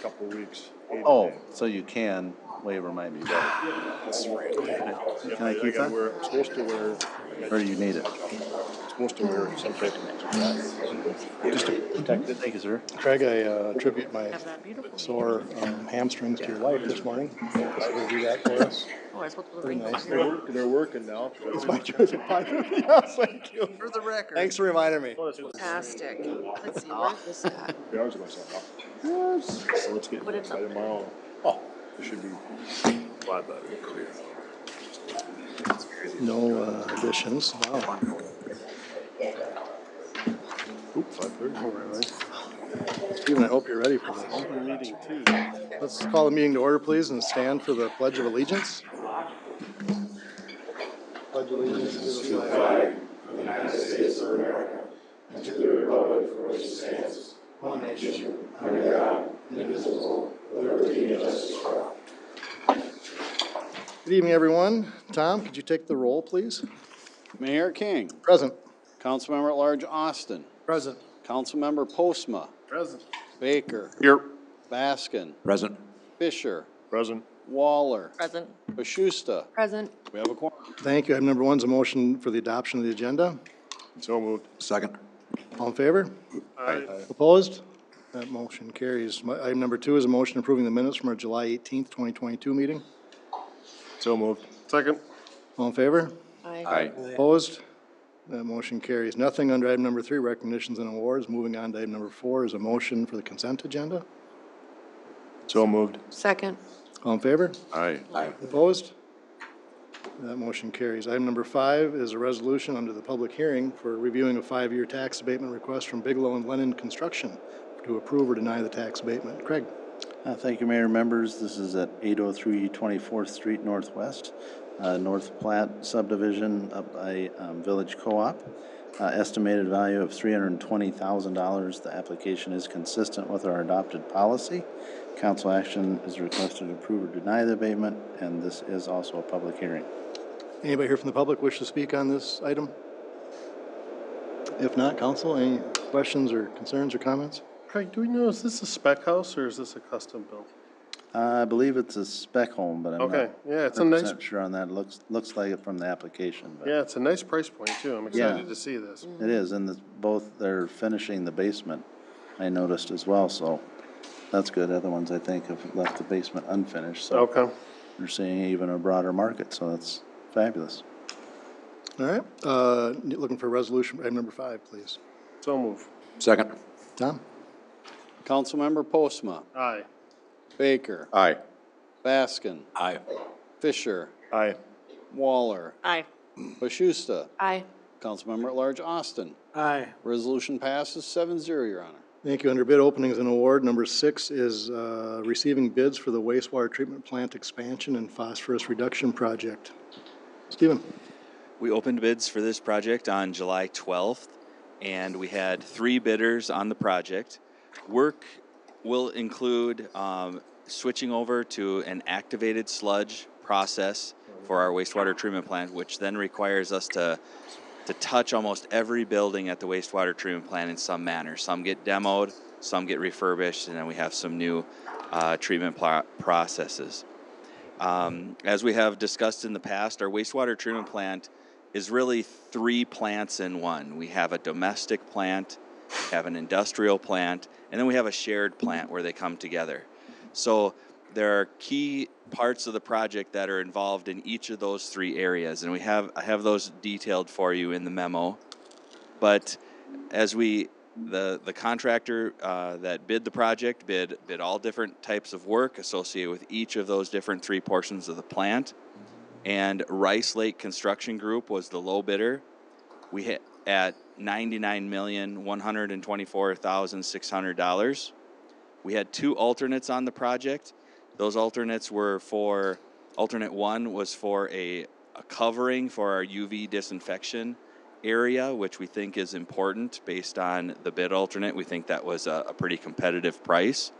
couple of weeks. Oh, so you can. Waiver might be better. That's right. Can I keep that? I'm supposed to wear. Or do you need it? I'm supposed to wear some type of just to protect it. Thank you, sir. Craig, I attribute my sore hamstrings to your wife this morning. So will do that for us. Oh, I suppose Pretty nice. They're working now. It's my choice. Yes, thank you. For the record. Thanks for reminding me. Fantastic. Let's see, where's this at? Yeah, I was going to say, so let's get But it's by up tomorrow. Oh, it should be a lot better. Clear. No additions. Wow. Oops, 5:30. Stephen, I hope you're ready for this. Open meeting too. Let's call the meeting to order, please, and stand for the Pledge of Allegiance. Pledge allegiance to the flag of the United States of America and to the republic for which it stands, one nation, under God, indivisible, with liberty and justice for all. Good evening, everyone. Tom, could you take the roll, please? Mayor King. Present. Councilmember at Large Austin. Present. Councilmember Postma. Present. Baker. Here. Baskin. Present. Fisher. Present. Waller. Present. Bashusta. Present. We have a quorum. Thank you. Item number 1 is a motion for the adoption of the agenda. So moved. Second. All in favor? Aye. Opposed? That motion carries. Item number 2 is a motion approving the minutes from our July 18th, 2022 meeting. So moved. Second. All in favor? Aye. Opposed? That motion carries. Nothing under item number 3, recognitions and awards. Moving on to item number 4 is a motion for the consent agenda. So moved. Second. All in favor? Aye. Opposed? That motion carries. Item number 5 is a resolution under the public hearing for reviewing a 5-year tax abatement request from Bigelow and Lenin Construction to approve or deny the tax abatement. Craig? Thank you, Mayor, members. This is at 803 24th Street Northwest, North Platte subdivision up by Village Co-op. Estimated value of $320,000. The application is consistent with our adopted policy. Council action is requested to approve or deny the abatement, and this is also a public hearing. Anybody here from the public wish to speak on this item? If not, council, any questions or concerns or comments? Craig, do we know, is this a spec house or is this a custom built? I believe it's a spec home, but I'm Okay, not yeah, it's a nice, 100% sure on that. Looks like it from the application. But yeah, it's a nice price point too. I'm excited to see this. it is, and both they're finishing the basement, I noticed as well, so that's good. Other ones, I think, have left the basement unfinished, so Okay. they're seeing even a broader market, so that's fabulous. All right. Looking for a resolution, item number 5, please. So move. Second. Tom? Councilmember Postma. Aye. Baker. Aye. Baskin. Aye. Fisher. Aye. Waller. Aye. Bashusta. Aye. Councilmember at Large Austin. Aye. Resolution passes 7-0, Your Honor. Thank you. Under bid openings and award, number 6 is receiving bids for the wastewater treatment plant expansion and phosphorus reduction project. Stephen? We opened bids for this project on July 12th, and we had 3 bidders on the project. Work will include switching over to an activated sludge process for our wastewater treatment plant, which then requires us to touch almost every building at the wastewater treatment plant in some manner. Some get demoed, some get refurbished, and then we have some new treatment processes. As we have discussed in the past, our wastewater treatment plant is really 3 plants in one. We have a domestic plant, we have an industrial plant, and then we have a shared plant where they come together. So there are key parts of the project that are involved in each of those 3 areas, and I have those detailed for you in the memo. But as the contractor that bid the project bid all different types of work associated with each of those different 3 portions of the plant, and Rice Lake Construction Group was the low bidder. We hit at $99,124,600. We had 2 alternates on the project. Those alternates were for, alternate 1 was for a covering for our UV disinfection area, which we think is important based on the bid alternate. We think that was a pretty competitive price.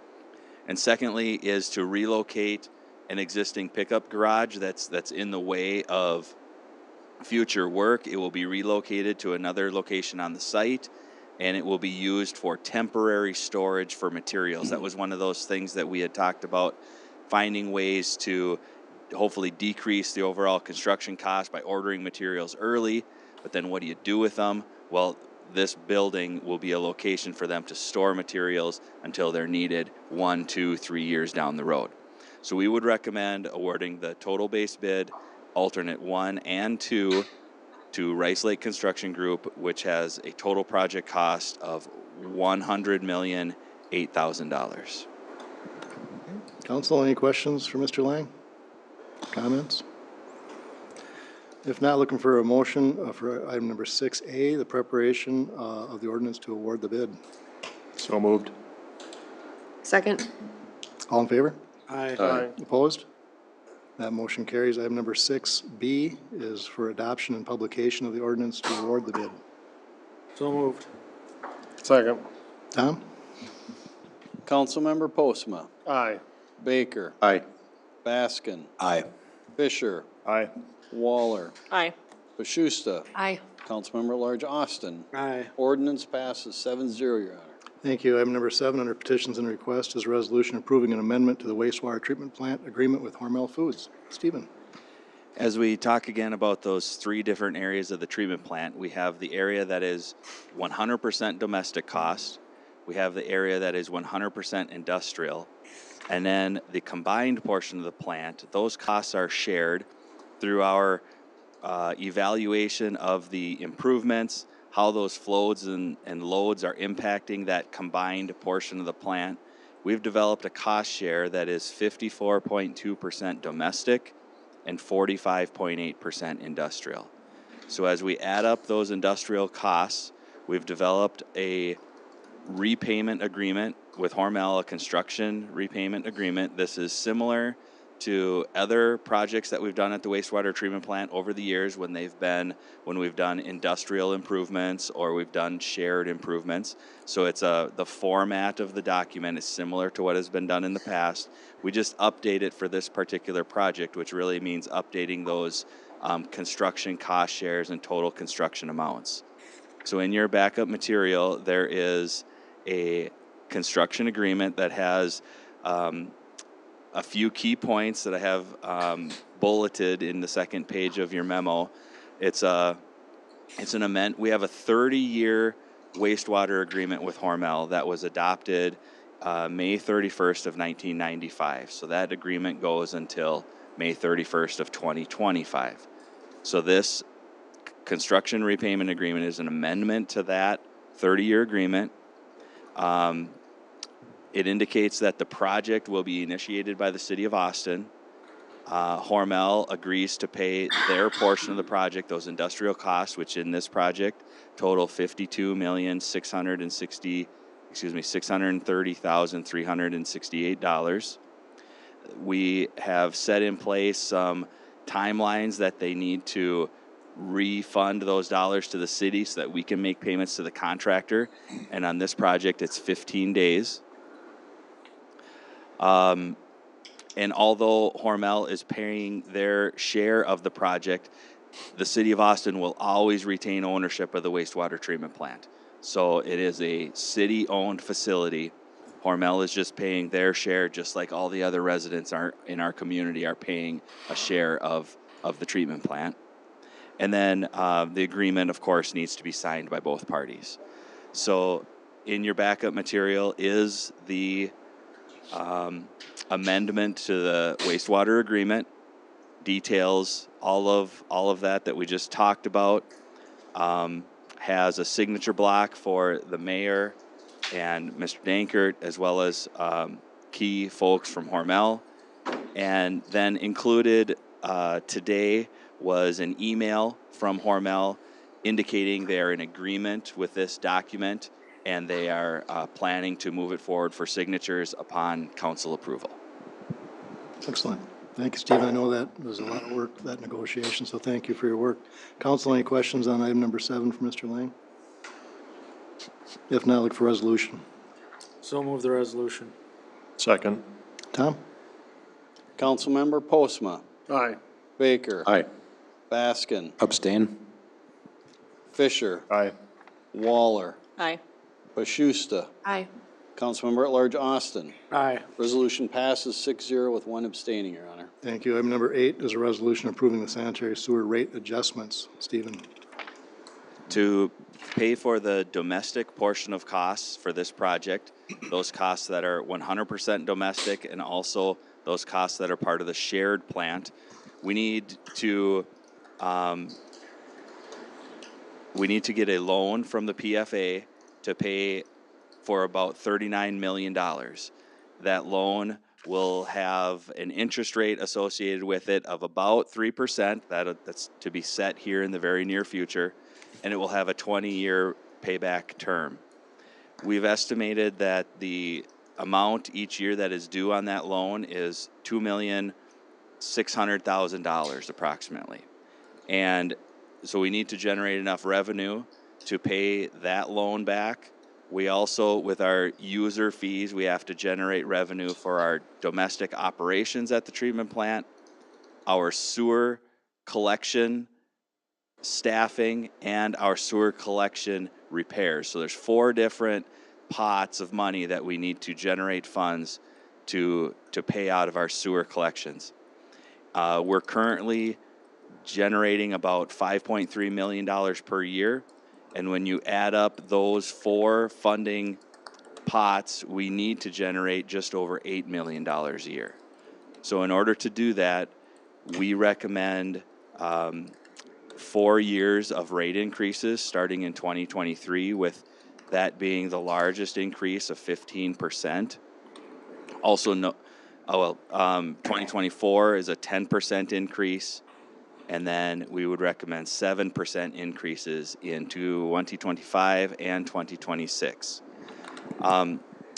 And secondly is to relocate an existing pickup garage that's in the way of future work. It will be relocated to another location on the site, and it will be used for temporary storage for materials. That was one of those things that we had talked about, finding ways to hopefully decrease the overall construction cost by ordering materials early, but then what do you do with them? Well, this building will be a location for them to store materials until they're needed 1, 2, 3 years down the road. So we would recommend awarding the total base bid, alternate 1 and 2, to Rice Lake Construction Group, which has a total project cost of $100,008,000. Council, any questions for Mr. Lang? Comments? If not, looking for a motion for item number 6A, the preparation of the ordinance to award the bid. So moved. Second. All in favor? Aye. Opposed? That motion carries. Item number 6B is for adoption and publication of the ordinance to award the bid. So moved. Second. Tom? Councilmember Postma, Aye. Baker, Aye. Baskin, Aye. Fisher, Aye. Waller, Aye. Bashusta, Aye. Councilmember at Large Austin. Aye. Ordinance passes 7-0, Your Honor. Thank you. Item number 7 under petitions and requests is a resolution approving an amendment to the wastewater treatment plant agreement with Hormel Foods. Stephen? As we talk again about those 3 different areas of the treatment plant, we have the area that is 100% domestic cost, we have the area that is 100% industrial, and then the combined portion of the plant, those costs are shared through our evaluation of the improvements, how those flows and loads are impacting that combined portion of the plant. We've developed a cost share that is 54.2% domestic and 45.8% industrial. So as we add up those industrial costs, we've developed a repayment agreement with Hormel, a construction repayment agreement. This is similar to other projects that we've done at the wastewater treatment plant over the years when we've done industrial improvements or we've done shared improvements. So it's the format of the document is similar to what has been done in the past. We just update it for this particular project, which really means updating those construction cost shares and total construction amounts. So in your backup material, there is a construction agreement that has a few key points that I have bulleted in the second page of your memo. It's an amendment. We have a 30-year wastewater agreement with Hormel that was adopted May 31st of 1995. So that agreement goes until May 31st of 2025. So this construction repayment agreement is an amendment to that 30-year agreement. It indicates that the project will be initiated by the city of Austin. Hormel agrees to pay their portion of the project, those industrial costs, which in this project total $630,368. We have set in place some timelines that they need to refund those dollars to the city so that we can make payments to the contractor. And on this project, it's 15 days. And although Hormel is paying their share of the project, the city of Austin will always retain ownership of the wastewater treatment plant. So it is a city-owned facility. Hormel is just paying their share, just like all the other residents in our community are paying a share of the treatment plant. And then the agreement, of course, needs to be signed by both parties. So in your backup material is the amendment to the wastewater agreement, details all of that we just talked about, has a signature block for the mayor and Mr. Dankert, as well as key folks from Hormel. And then included today was an email from Hormel indicating they are in agreement with this document and they are planning to move it forward for signatures upon council approval. Excellent. Thank you, Stephen. I know that was a lot of work, that negotiation, so thank you for your work. Council, any questions on item number 7 for Mr. Lang? If not, look for resolution. So move the resolution. Second. Tom? Councilmember Postma, Aye. Baker, Aye. Baskin, Abstain. Fisher, Aye. Waller, Aye. Pashusta. Aye. Councilmember at Large Austin. Aye. Resolution passes 6-0 with one abstaining, Your Honor. Thank you. Item number 8 is a resolution approving the sanitary sewer rate adjustments. Stephen. To pay for the domestic portion of costs for this project, those costs that are 100% domestic and also those costs that are part of the shared plant, we need to get a loan from the PFA to pay for about $39 million. That loan will have an interest rate associated with it of about 3%. That's to be set here in the very near future, and it will have a 20-year payback term. We've estimated that the amount each year that is due on that loan is $2,600,000 approximately. And so we need to generate enough revenue to pay that loan back. We also, with our user fees, we have to generate revenue for our domestic operations at the treatment plant, our sewer collection staffing, and our sewer collection repairs. So there's 4 different pots of money that we need to generate funds to pay out of our sewer collections. We're currently generating about $5.3 million per year. And when you add up those 4 funding pots, we need to generate just over $8 million a year. So in order to do that, we recommend 4 years of rate increases starting in 2023, with that being the largest increase of 15%. Also, 2024 is a 10% increase. And then we would recommend 7% increases in 2025 and 2026.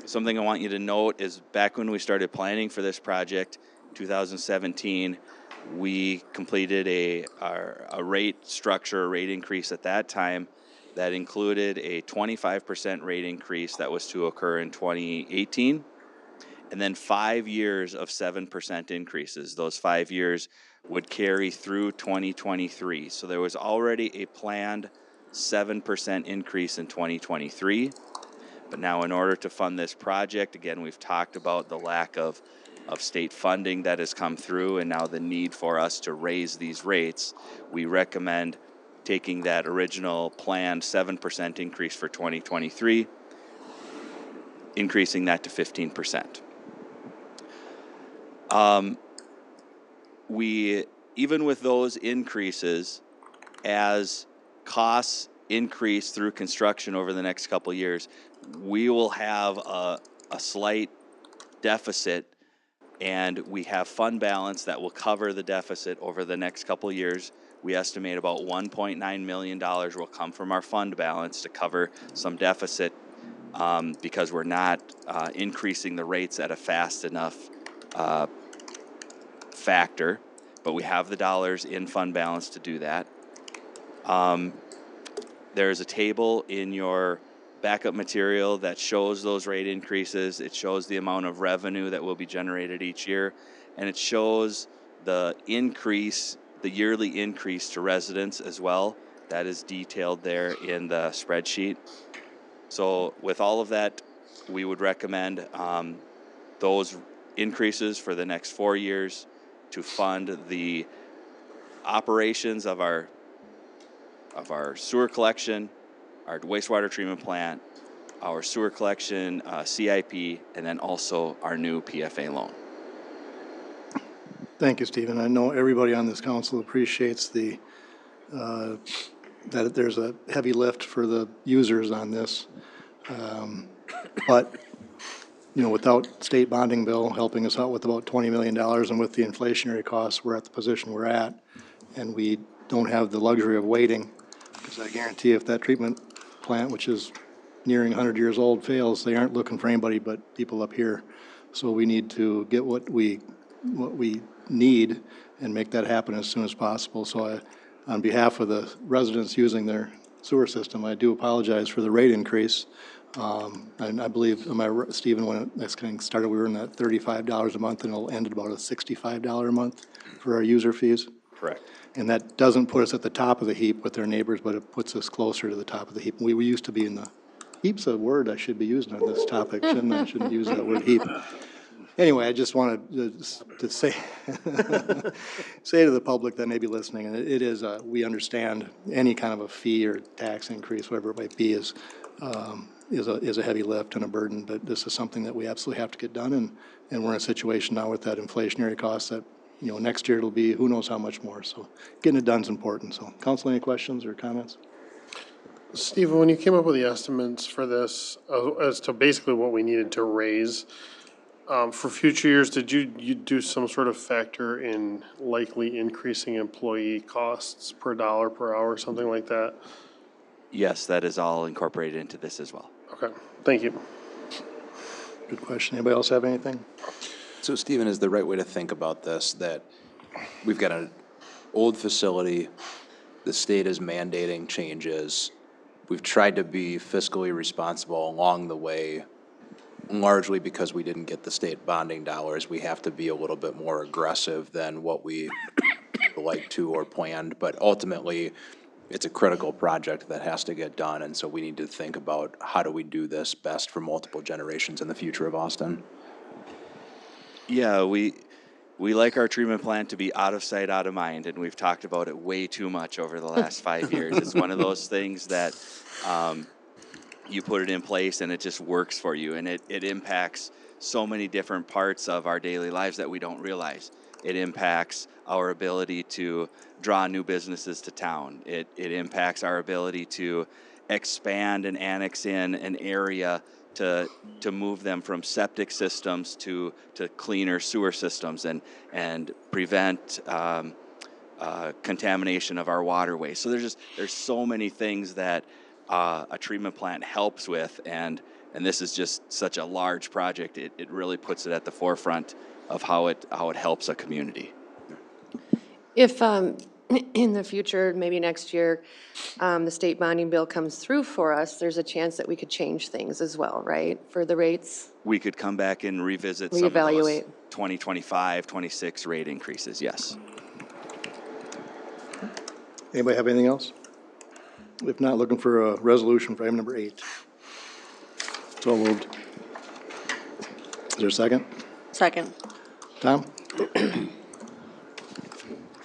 Something I want you to note is back when we started planning for this project, 2017, we completed a rate structure, a rate increase at that time that included a 25% rate increase that was to occur in 2018, and then 5 years of 7% increases. Those 5 years would carry through 2023. So there was already a planned 7% increase in 2023. But now in order to fund this project, again, we've talked about the lack of state funding that has come through and now the need for us to raise these rates. We recommend taking that original planned 7% increase for 2023, increasing that to 15%. Even with those increases, as costs increase through construction over the next couple of years, we will have a slight deficit, and we have fund balance that will cover the deficit over the next couple of years. We estimate about $1.9 million will come from our fund balance to cover some deficit because we're not increasing the rates at a fast enough factor, but we have the dollars in fund balance to do that. There's a table in your backup material that shows those rate increases. It shows the amount of revenue that will be generated each year, and it shows the increase, the yearly increase to residents as well. That is detailed there in the spreadsheet. So with all of that, we would recommend those increases for the next 4 years to fund the operations of our sewer collection, our wastewater treatment plant, our sewer collection CIP, and then also our new PFA loan. Thank you, Stephen. I know everybody on this council appreciates that there's a heavy lift for the users on this. But, you know, without state bonding bill helping us out with about $20 million, and with the inflationary costs, we're at the position we're at, and we don't have the luxury of waiting, because I guarantee if that treatment plant, which is nearing 100 years old, fails, they aren't looking for anybody but people up here. So we need to get what we need and make that happen as soon as possible. So on behalf of the residents using their sewer system, I do apologize for the rate increase. And I believe, Stephen, when this thing started, we were in that $35 a month, and it'll end at about a $65 a month for our user fees. Correct. And that doesn't put us at the top of the heap with our neighbors, but it puts us closer to the top of the heap. We used to be in the Heap's a word I should be using on this topic, shouldn't I? I shouldn't use that word heap. Anyway, I just wanted to say, say to the public that may be listening, and it is, we understand any kind of a fee or tax increase, whatever it might be, is a heavy lift and a burden, but this is something that we absolutely have to get done, and we're in a situation now with that inflationary cost that, you know, next year it'll be who knows how much more, so getting it done is important. So, council, any questions or comments? Stephen, when you came up with the estimates for this, as to basically what we needed to raise, for future years, did you do some sort of factor in likely increasing employee costs per dollar per hour, something like that? Yes, that is all incorporated into this as well. Okay, thank you. Good question. Anybody else have anything? So, Stephen, is the right way to think about this that we've got an old facility, the state is mandating changes, we've tried to be fiscally responsible along the way, largely because we didn't get the state bonding dollars. We have to be a little bit more aggressive than what we like to or planned, but ultimately, it's a critical project that has to get done, and so we need to think about how do we do this best for multiple generations in the future of Austin. Yeah, we like our treatment plant to be out of sight, out of mind, and we've talked about it way too much over the last 5 years. It's one of those things that you put it in place and it just works for you, and it impacts so many different parts of our daily lives that we don't realize. It impacts our ability to draw new businesses to town. It impacts our ability to expand and annex in an area to move them from septic systems to cleaner sewer systems and prevent contamination of our waterways. So there's so many things that a treatment plant helps with, and this is just such a large project. It really puts it at the forefront of how it helps a community. If in the future, maybe next year, the state bonding bill comes through for us, there's a chance that we could change things as well, right, for the rates? We could come back and revisit some of those Reevaluate. 2025, 26 rate increases, yes. Anybody have anything else? If not, looking for a resolution for item number 8. So moved. Is there a second? Second. Tom?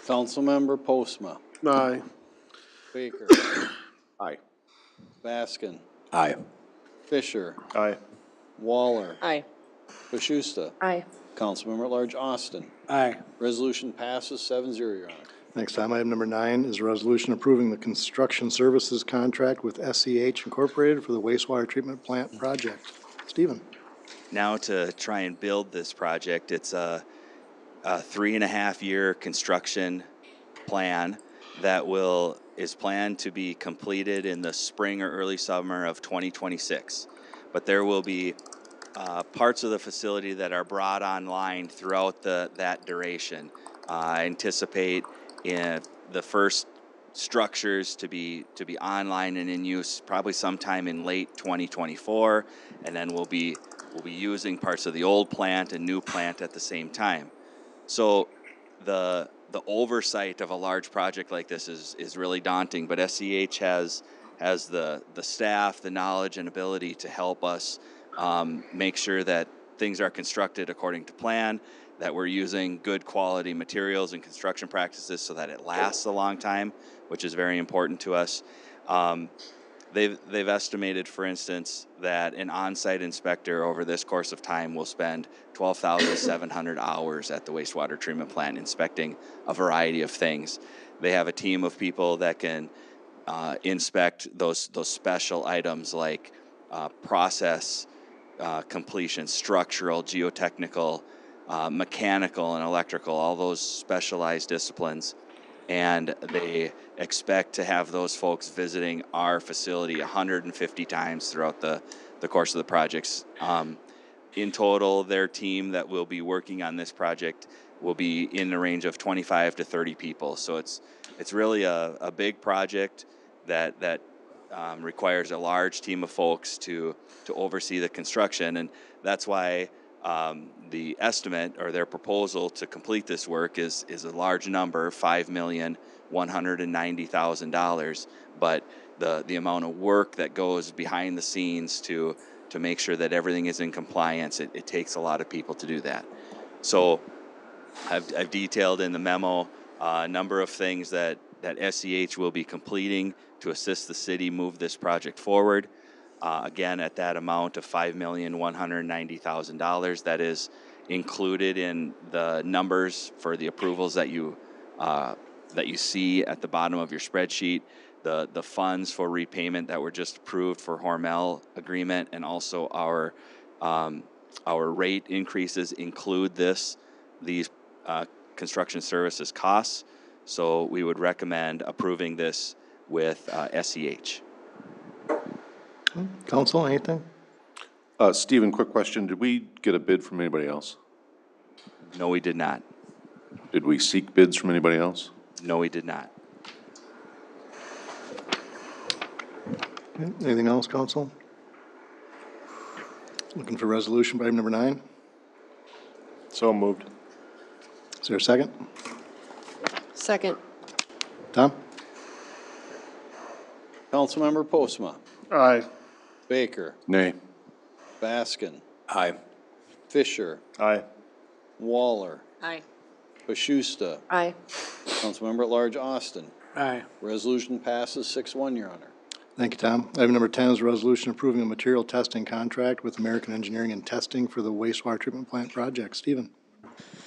Councilmember Postma, Aye. Baker, Aye. Baskin, Aye. Fisher, Aye. Waller, Aye. Pashusta, Aye. Councilmember at Large Austin. Aye. Resolution passes 7-0, Your Honor. Thanks, Tom. Item number 9 is a resolution approving the construction services contract with SCH Incorporated for the wastewater treatment plant project. Stephen? Now to try and build this project, it's a 3.5-year construction plan that is planned to be completed in the spring or early summer of 2026. But there will be parts of the facility that are brought online throughout that duration. I anticipate in the first structures to be online and in use probably sometime in late 2024, and then we'll be using parts of the old plant and new plant at the same time. So the oversight of a large project like this is really daunting, but SCH has the staff, the knowledge and ability to help us make sure that things are constructed according to plan, that we're using good quality materials and construction practices so that it lasts a long time, which is very important to us. They've estimated, for instance, that an on-site inspector over this course of time will spend 12,700 hours at the wastewater treatment plant inspecting a variety of things. They have a team of people that can inspect those special items like process completion, structural, geotechnical, mechanical, and electrical, all those specialized disciplines. And they expect to have those folks visiting our facility 150 times throughout the course of the projects. In total, their team that will be working on this project will be in the range of 25 to 30 people. So it's really a big project that requires a large team of folks to oversee the construction, and that's why the estimate or their proposal to complete this work is a large number, $5 million $190,000, but the amount of work that goes behind the scenes to make sure that everything is in compliance, it takes a lot of people to do that. So I've detailed in the memo a number of things that SEH will be completing to assist the city move this project forward. Again, at that amount of $5,190,000, that is included in the numbers for the approvals that you see at the bottom of your spreadsheet. The funds for repayment that were just approved for Hormel agreement, and also our rate increases include these construction services costs. So we would recommend approving this with SEH. Council, anything? Stephen, quick question. Did we get a bid from anybody else? No, we did not. Did we seek bids from anybody else? No, we did not. Okay. Anything else, council? Looking for resolution by item number 9. So moved. Is there a second? Second. Tom? Councilmember Postma, Aye. Baker, Nay. Baskin, Aye. Fisher, Aye. Waller, Aye. Bashusta, Aye. Councilmember at Large Austin. Aye. Resolution passes 6-1, Your Honor. Thank you, Tom. Item number 10 is a resolution approving a material testing contract with American Engineering and Testing for the wastewater treatment plant project. Stephen?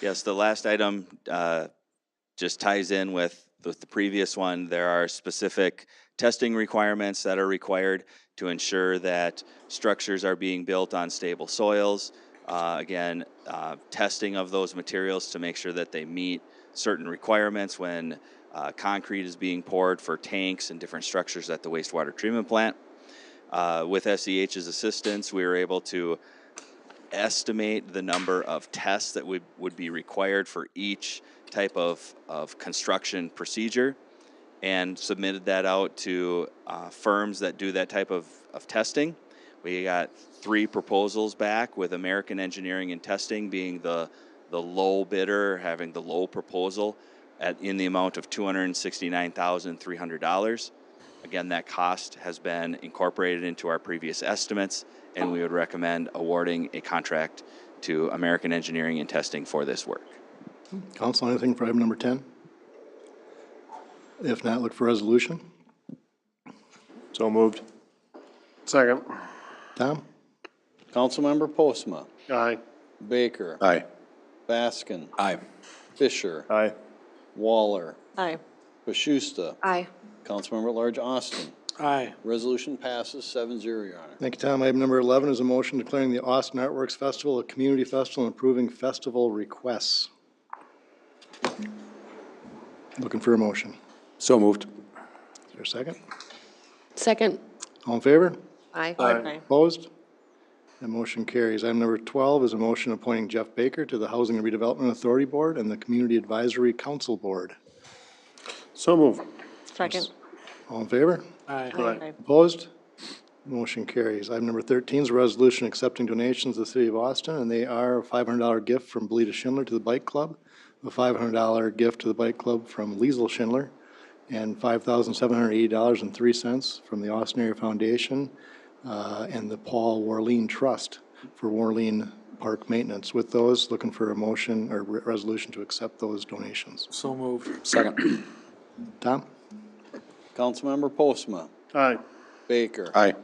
Yes, the last item just ties in with the previous one. There are specific testing requirements that are required to ensure that structures are being built on stable soils. Again, testing of those materials to make sure that they meet certain requirements when concrete is being poured for tanks and different structures at the wastewater treatment plant. With SEH's assistance, we were able to estimate the number of tests that would be required for each type of construction procedure, and submitted that out to firms that do that type of testing. We got 3 proposals back, with American Engineering and Testing being the low bidder, having the low proposal in the amount of $269,300. Again, that cost has been incorporated into our previous estimates, and we would recommend awarding a contract to American Engineering and Testing for this work. Council, anything for item number 10? If not, look for resolution. So moved. Second. Tom? Councilmember Postma, Aye. Baker, Aye. Baskin, Aye. Fisher, Aye. Waller, Aye. Bashusta, Aye. Councilmember at Large Austin. Aye. Resolution passes 7-0, Your Honor. Thank you, Tom. Item number 11 is a motion declaring the Austin Artworks Festival a community festival and approving festival requests. Looking for a motion. So moved. Is there a second? Second. All in favor? Aye. Aye. Opposed? That motion carries. Item number 12 is a motion appointing Jeff Baker to the Housing and Redevelopment Authority Board and the Community Advisory Council Board. So moved. Second. All in favor? Aye. Opposed? Motion carries. Item number 13 is a resolution accepting donations to the City of Austin, and they are a $500 gift from Belita Schindler to the Bike Club, a $500 gift to the Bike Club from Liesl Schindler, and $5,780.03 from the Austin Area Foundation and the Paul Warleen Trust for Warleen Park Maintenance. With those, looking for a motion or resolution to accept those donations. So moved. Second. Tom? Councilmember Postma, Aye. Baker, Aye.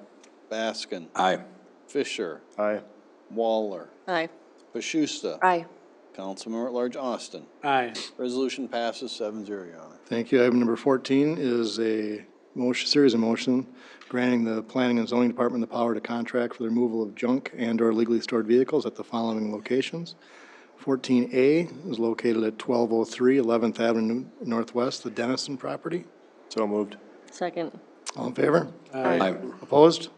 Baskin, Aye. Fisher, Aye. Waller, Aye. Bashusta, Aye. Councilmember at Large Austin. Aye. Resolution passes 7-0, Your Honor. Thank you. Item number 14 is a series of motion granting the Planning and Zoning Department the power to contract for the removal of junk and/or legally stored vehicles at the following locations. 14A is located at 1203 11th Avenue Northwest, the Dennison property. So moved. Second. All in favor? Aye. Opposed?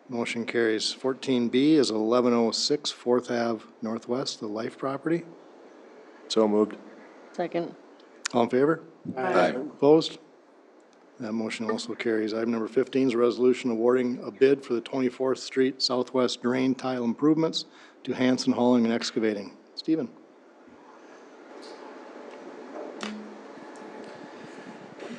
Motion carries. 14B is 1106 4th Ave Northwest, the Life property. So moved. Second. All in favor? Aye. Opposed? That motion also carries. Item number 15 is a resolution awarding a bid for the 24th Street Southwest Drain Tile Improvements to Hanson Hauling and Excavating. Stephen?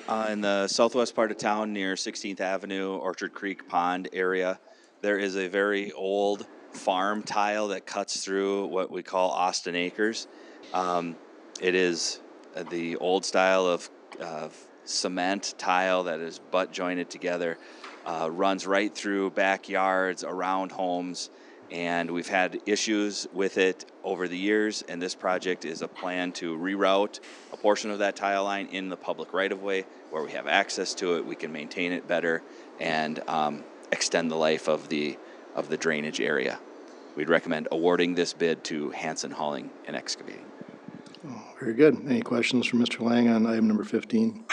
In the southwest part of town near 16th Avenue, Orchard Creek Pond area, there is a very old farm tile that cuts through what we call Austin Acres. It is the old style of cement tile that is butt jointed together, runs right through backyards, around homes, and we've had issues with it over the years, and this project is a plan to reroute a portion of that tile line in the public right-of-way where we have access to it, we can maintain it better, and extend the life of the drainage area. We'd recommend awarding this bid to Hanson Hauling and Excavating. Very good. Any questions for Mr. Lang on item number 15?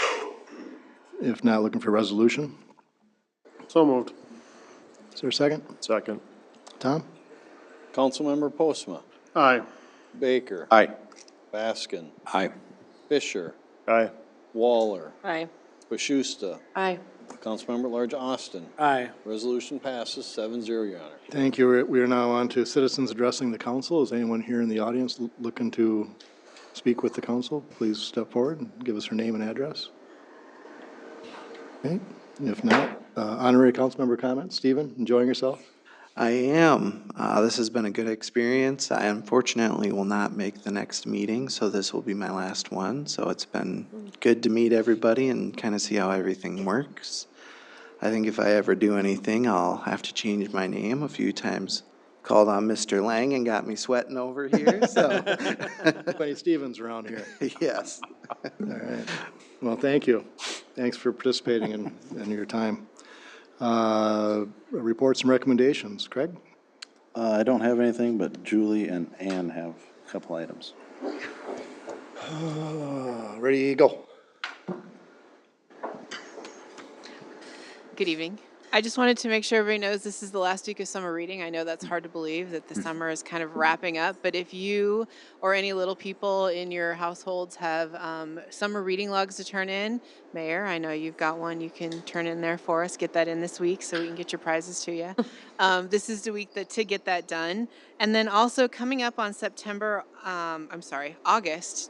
If not, looking for resolution. So moved. Is there a second? Second. Tom? Councilmember Postma, Aye. Baker, Aye. Baskin, Aye. Fisher, Aye. Waller, Aye. Bashusta, Aye. Councilmember at Large Austin. Aye. Resolution passes 7-0, Your Honor. Thank you. We are now on to citizens addressing the council. Is anyone here in the audience looking to speak with the council? Please step forward and give us her name and address. Okay. If not, honorary council member comments. Stephen, enjoying yourself? I am. This has been a good experience. I unfortunately will not make the next meeting, so this will be my last one. So it's been good to meet everybody and kind of see how everything works. I think if I ever do anything, I'll have to change my name. A few times called on Mr. Lang and got me sweating over here, so. Anybody Stevens around here? Yes. All right. Well, thank you. Thanks for participating in your time. Reports and recommendations. Craig? I don't have anything, but Julie and Ann have a couple items. Ready, go. Good evening. I just wanted to make sure everybody knows this is the last week of summer reading. I know that's hard to believe that the summer is kind of wrapping up, but if you or any little people in your households have summer reading logs to turn in, Mayor, I know you've got one you can turn in there for us. Get that in this week so we can get your prizes to you. This is the week to get that done. And then also coming up on August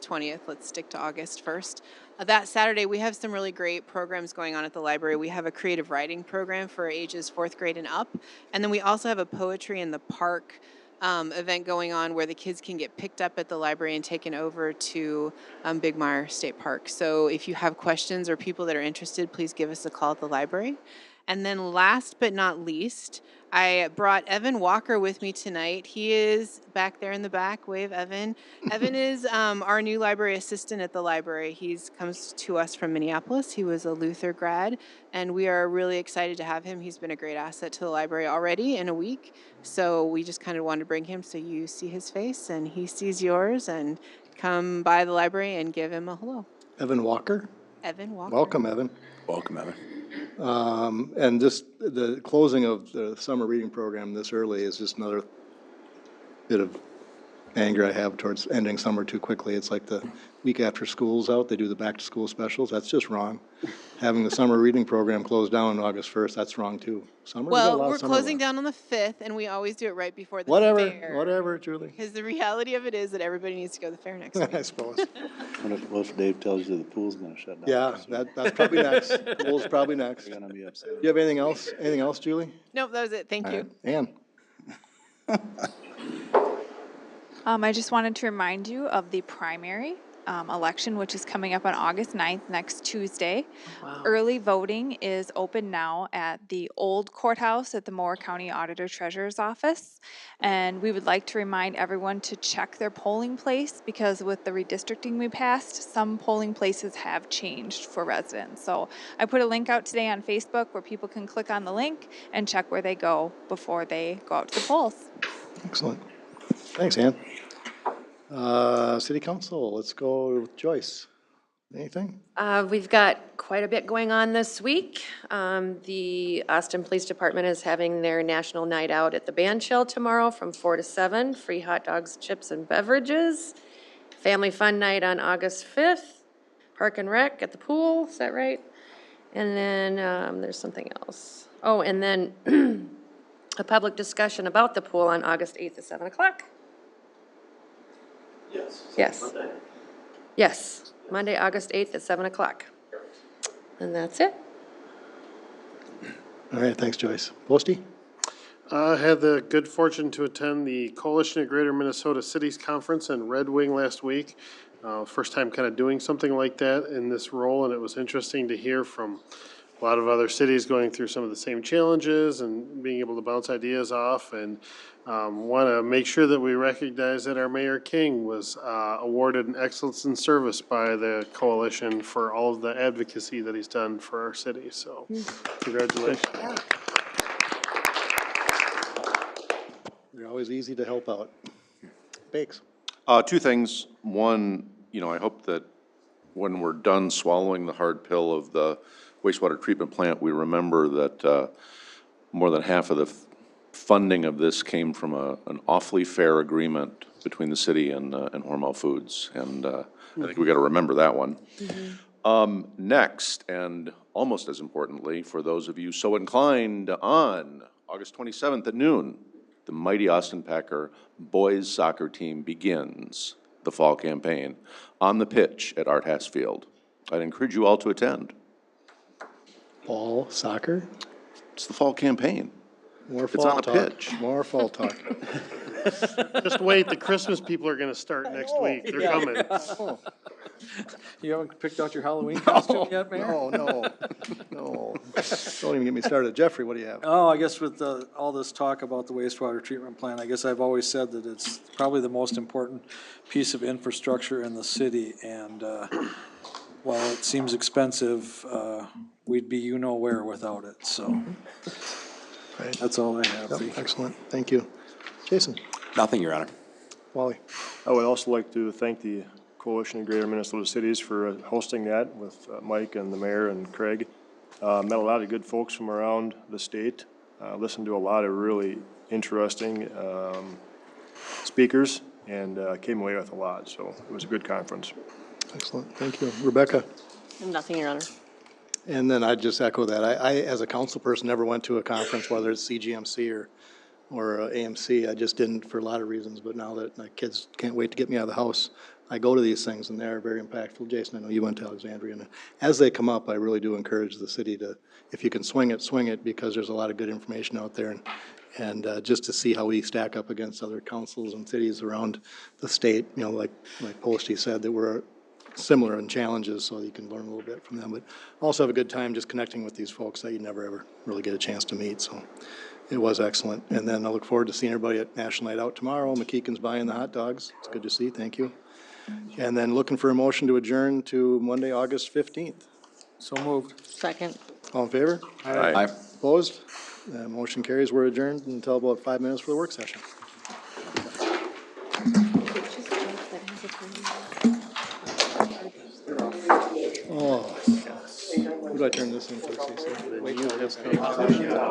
20th, let's stick to August first. That Saturday, we have some really great programs going on at the library. We have a creative writing program for ages 4th grade and up. And then we also have a poetry in the park event going on where the kids can get picked up at the library and taken over to Big Mire State Park. So if you have questions or people that are interested, please give us a call at the library. And then last but not least, I brought Evan Walker with me tonight. He is back there in the back. Wave, Evan. Evan is our new library assistant at the library. He comes to us from Minneapolis. He was a Luther grad, and we are really excited to have him. He's been a great asset to the library already in a week. So we just kind of wanted to bring him so you see his face and he sees yours, and come by the library and give him a hello. Evan Walker? Evan Walker. Welcome, Evan. Welcome, Evan. And just the closing of the summer reading program this early is just another bit of anger I have towards ending summer too quickly. It's like the week after school's out, they do the back-to-school specials. That's just wrong. Having the summer reading program closed down on August 1st, that's wrong too. Summer. Well, we're closing down on the 5th, and we always do it right before the fair. Whatever, Julie. Because the reality of it is that everybody needs to go to the fair next week. I suppose. What if Dave tells you the pool's gonna shut down? Yeah, that's probably next. Pool's probably next. You're gonna be upset. Do you have anything else? Anything else, Julie? Nope, that was it. Thank you. Ann? I just wanted to remind you of the primary election, which is coming up on August 9th, next Tuesday. Wow. Early voting is open now at the old courthouse at the Moore County Auditor Treasurer's Office. And we would like to remind everyone to check their polling place, because with the redistricting we passed, some polling places have changed for residents. So I put a link out today on Facebook where people can click on the link and check where they go before they go out to the polls. Excellent. Thanks, Ann. City Council, let's go with Joyce. Anything? We've got quite a bit going on this week. The Austin Police Department is having their National Night Out at the Band Shell tomorrow from 4 to 7. Free hot dogs, chips, and beverages. Family Fun Night on August 5th. Park and Rec at the pool, is that right? And then there's something else. Oh, and then a public discussion about the pool on August 8th at 7 o'clock. Yes. Yes. Yes, Monday, August 8th at 7 o'clock. And that's it. All right, thanks, Joyce. Posty? I had the good fortune to attend the Coalition of Greater Minnesota Cities Conference in Red Wing last week. First time kind of doing something like that in this role, and it was interesting to hear from a lot of other cities going through some of the same challenges and being able to bounce ideas off. And want to make sure that we recognize that our Mayor King was awarded an Excellence in Service by the coalition for all of the advocacy that he's done for our city. So congratulations. They're always easy to help out. Bakes? Two things. One, I hope that when we're done swallowing the hard pill of the wastewater treatment plant, we remember that more than half of the funding of this came from an awfully fair agreement between the city and Hormel Foods. And I think we got to remember that one. Next, and almost as importantly, for those of you so inclined, on August 27th at noon, the mighty Austin Packer boys soccer team begins the fall campaign on the pitch at Art Haas Field. I'd encourage you all to attend. Ball, soccer? It's the fall campaign. More fall talk. It's on a pitch. More fall talk. Just wait, the Christmas people are gonna start next week. They're coming. Oh, You haven't picked out your Halloween costume yet, Mayor? no. Don't even get me started. Jeffrey, what do you have? Oh, I guess with all this talk about the wastewater treatment plant, I guess I've always said that it's probably the most important piece of infrastructure in the city. And while it seems expensive, we'd be you-know-where without it, so. Right. That's all I have. Yep, excellent. Thank you. Jason? Nothing, Your Honor. Wally? I would also like to thank the Coalition of Greater Minnesota Cities for hosting that with Mike and the mayor and Craig. Met a lot of good folks from around the state. Listened to a lot of really interesting speakers and came away with a lot. So it was a good conference. Excellent. Thank you. Rebecca? Nothing, Your Honor. And then I'd just echo that. I, as a council person, never went to a conference, whether it's CGMC or AMC. I just didn't for a lot of reasons, but now that my kids can't wait to get me out of the house, I go to these things and they're very impactful. Jason, I know you went to Alexandria, and as they come up, I really do encourage the city to, if you can swing it, because there's a lot of good information out there, and just to see how we stack up against other councils and cities around the state, like Posty said, that we're similar in challenges, so you can learn a little bit from them, but also have a good time just connecting with these folks that you never ever really get a chance to meet. So it was excellent. And then I look forward to seeing everybody at National Night Out tomorrow. McKeegan's buying the hot dogs. It's good to see. Thank you. And then looking for a motion to adjourn to Monday, August 15th. So moved. Second. All in favor? Aye. Opposed? Motion carries. We're adjourned until about 5 minutes for the work session. Oh, who do I turn this into?